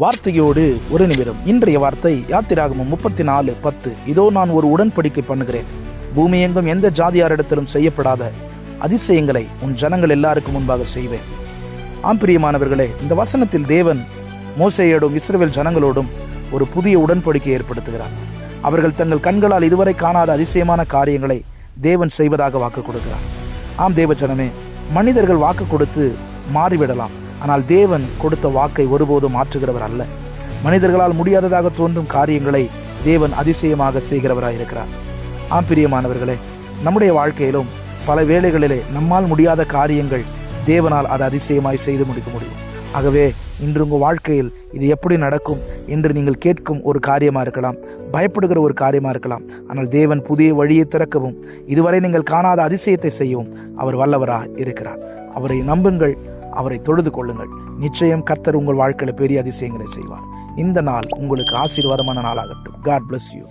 வார்த்தையோடு ஒரு நிமிடம். இன்றைய வார்த்தை யாத்திராகமம் 34:10. இதோ நான் ஒரு உடன்படிக்கை பண்ணுகிறேன், பூமி எங்கும் எந்த ஜாதியாரிடத்திலும் செய்யப்படாத அதிசயங்களை உன் ஜனங்கள் எல்லாருக்கும் முன்பாக செய்வேன். பிரியமானவர்களே, இந்த வசனத்தில் தேவன் மோசேயோடும் இஸ்ரவேல் ஜனங்களோடும் ஒரு புதிய உடன்படிக்கை ஏற்படுத்துகிறார். அவர்கள் தங்கள் கண்களால் இதுவரை காணாத அதிசயமான காரியங்களை தேவன் செய்வதாக வாக்கு கொடுக்கிறார். தேவஜனமே, மனிதர்கள் வாக்கு கொடுத்து மாறிவிடலாம், ஆனால் தேவன் கொடுத்த வாக்கை ஒருபோதும் மாற்றுகிறவர் அல்ல. மனிதர்களால் முடியாததாக தோன்றும் காரியங்களை தேவன் அதிசயமாக செய்கிறவராக இருக்கிறார். பிரியமானவர்களே, நம்முடைய வாழ்க்கையிலும் பல வேளைகளிலே நம்மால் முடியாத காரியங்கள் தேவனால் அதை அதிசயமாய் செய்து முடிக்க முடியும். ஆகவே இன்று உங்கள் வாழ்க்கையில் இது எப்படி நடக்கும் என்று நீங்கள் கேட்கும் ஒரு காரியமாக இருக்கலாம், பயப்படுகிற ஒரு காரியமாக இருக்கலாம். ஆனால் தேவன் புதிய வழியை திறக்கவும் இதுவரை நீங்கள் காணாத அதிசயத்தை செய்யவும் அவர் வல்லவராக இருக்கிறார். அவரை நம்புங்கள், அவரை தொழுது கொள்ளுங்கள். நிச்சயம் கர்த்தர் உங்கள் வாழ்க்கையில் பெரிய அதிசயங்களை செய்வார். இந்த நாள் உங்களுக்கு ஆசீர்வாதமான நாளாகட்டும். God bless you.